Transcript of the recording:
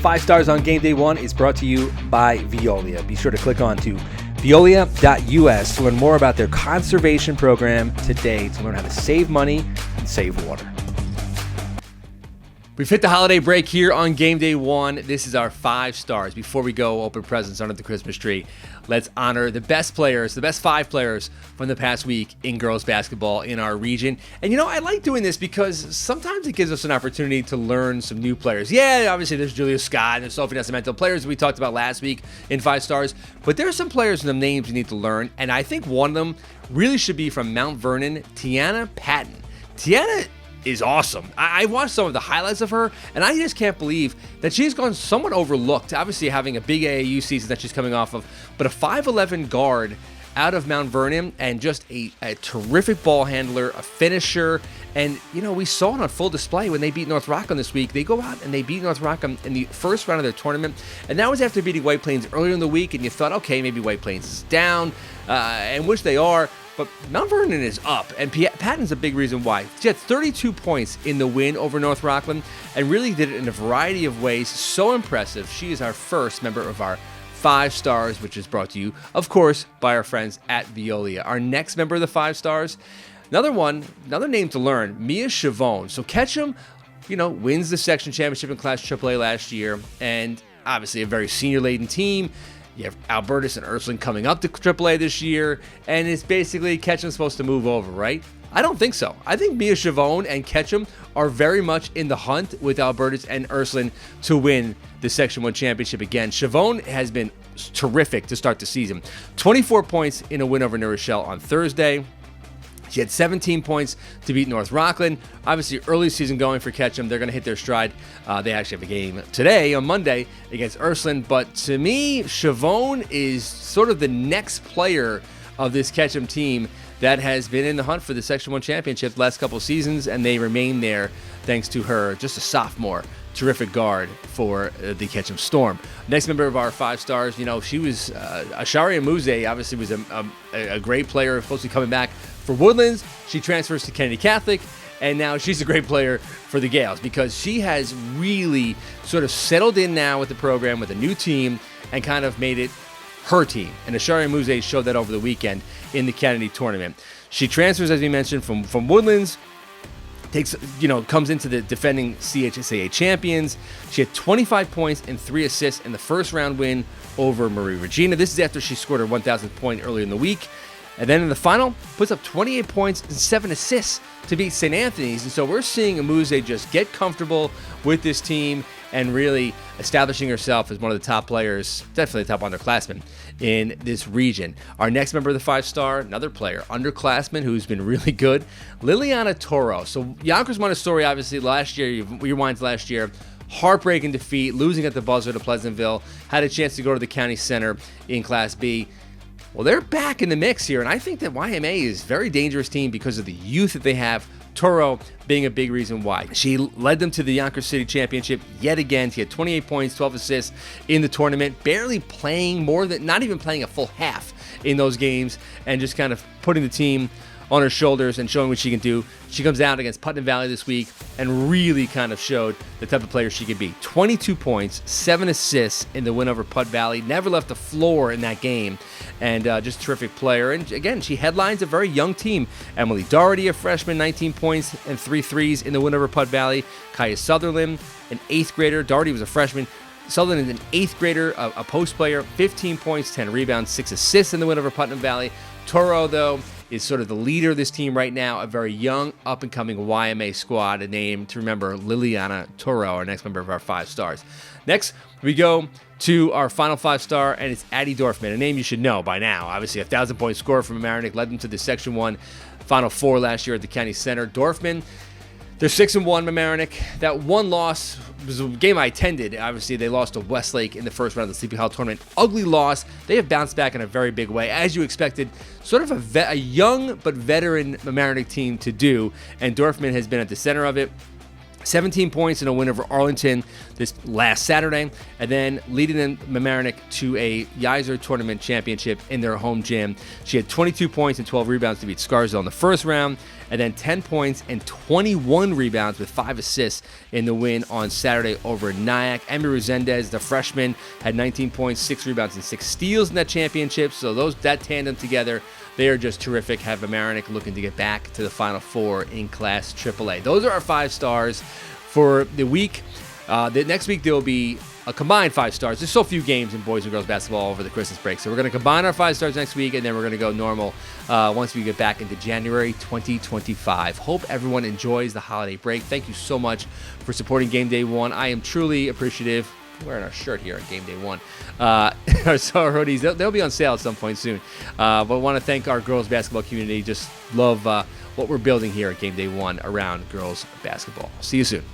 5 Stars on Game Day One is brought to you by Veolia. Be sure to click on to veolia.us to learn more about their conservation program today to learn how to save money and save water. We've hit the holiday break here on Game Day One. This is our 5 stars. Before we go open presents under the Christmas tree, let's honor the best players, the best 5 players from the past week in girls basketball in our region. And you know, I like doing this because sometimes it gives us an opportunity to learn some new players. Yeah, obviously there's Julia Scott and there's Sophie Nascimento, players we talked about last week in 5 stars. But there are some players and the names you need to learn. And I think one of them really should be from Mount Vernon, Tiana Patton. Tiana is awesome. I watched some of the highlights of her, and I just can't believe that she's gone somewhat overlooked, obviously having a big AAU season that she's coming off of, but a 5'11 guard out of Mount Vernon, and just a terrific ball handler, a finisher, and, you know, we saw it on full display when they beat North Rockham this week. They go out and they beat North Rockham in the first round of their tournament, and that was after beating White Plains earlier in the week, and you thought, okay, maybe White Plains is down, and which they are. But Mount Vernon is up, and Patton's a big reason why. She had 32 points in the win over North Rockland and really did it in a variety of ways. So impressive. She is our first member of our 5 stars, which is brought to you, of course, by our friends at Veolia. Our next member of the 5 stars, another name to learn, Maia Schiavone. So Ketcham, you know, wins the section championship in Class AAA last year, and obviously a very senior-laden team. You have Albertus and Ursuline coming up to AAA this year, and it's basically Ketcham supposed to move over, right? I don't think so. I think Maia Schiavone and Ketcham are very much in the hunt with Albertus and Ursuline to win the Section 1 championship again. Schiavone has been terrific to start the season. 24 points in a win over New Rochelle on Thursday. She had 17 points to beat North Rockland. Obviously, early season going for Ketcham. They're going to hit their stride. They actually have a game today on Monday against Ursuline. But to me, Schiavone is sort of the next player of this Ketcham team that has been in the hunt for the Section 1 championship the last couple seasons, and they remain there thanks to her, just a sophomore. Terrific guard for the Ketcham Storm. Next member of our 5 stars, you know, she was Ashari Emuze, obviously was a great player, supposed to be coming back for Woodlands. She transfers to Kennedy Catholic, and now she's a great player for the Gales because she has really sort of settled in now with the program, with a new team, and kind of made it her team. And Ashari Emuze showed that over the weekend in the Kennedy tournament. She transfers, as we mentioned, from Woodlands. Comes into the defending CHSAA champions. She had 25 points and 3 assists in the first round win over Marie Regina. This is after she scored her 1,000th point earlier in the week. And then in the final, puts up 28 points and 7 assists to beat St. Anthony's. And so we're seeing Emuze just get comfortable with this team and really establishing herself as one of the top players, definitely the top underclassmen in this region. Our next member of the 5 star, another player, underclassman who's been really good, Liliana Toro. So Yonkers Montessori, obviously last year, we rewind to last year, heartbreaking defeat, losing at the buzzer to Pleasantville, had a chance to go to the county center in Class B. Well, they're back in the mix here, and I think that YMA is a very dangerous team because of the youth that they have. Toro being a big reason why. She led them to the Yonkers City Championship yet again. She had 28 points, 12 assists in the tournament, barely playing not even playing a full half in those games, and just kind of putting the team on her shoulders and showing what she can do. She comes out against Putnam Valley this week and really kind of showed the type of player she could be. 22 points, 7 assists in the win over Put Valley. Never left the floor in that game, and just a terrific player. And again, she headlines a very young team. Emily Doherty, a freshman, 19 points and 3 threes in the win over Put Valley. Kaya Sutherland, an 8th grader. Doherty was a freshman. Sutherland is an 8th grader, a post player, 15 points, 10 rebounds, 6 assists in the win over Putnam Valley. Toro, though, is sort of the leader of this team right now, a very young, up-and-coming YMA squad, a name to remember, Liliana Toro, our next member of our 5 stars. Next, we go to our final 5 star, and it's Addy Dorfman, a name you should know by now. Obviously, a 1,000-point scorer from Mamaroneck, led them to the Section 1 Final Four last year at the county center. Dorfman, they're 6-1, Mamaroneck. That one loss was a game I attended. Obviously, they lost to Westlake in the first round of the Sleepy Hollow tournament. Ugly loss. They have bounced back in a very big way, as you expected. Sort of a young but veteran Mamaroneck team to do, and Dorfman has been at the center of it. 17 points in a win over Arlington this last Saturday, and then leading in Mamaroneck to a Yiser Tournament Championship in their home gym. She had 22 points and 12 rebounds to beat Scarsdale in the first round, and then 10 points and 21 rebounds with 5 assists in the win on Saturday over Nyack. Emmy Resendez, the freshman, had 19 points, 6 rebounds, and 6 steals in that championship. So that tandem together, they are just terrific. Have Mamaroneck looking to get back to the Final Four in Class AAA. Those are our 5 stars for the week. The next week, there will be a combined 5 stars. There's so few games in boys and girls basketball over the Christmas break. So we're going to combine our 5 stars next week, and then we're going to go normal once we get back into January 2025. Hope everyone enjoys the holiday break. Thank you so much for supporting Game Day One. I am truly appreciative. We're wearing our shirt here on Game Day One. Our hoodies, they'll be on sale at some point soon. But I want to thank our girls basketball community. Just love what we're building here at Game Day One around girls basketball. See you soon.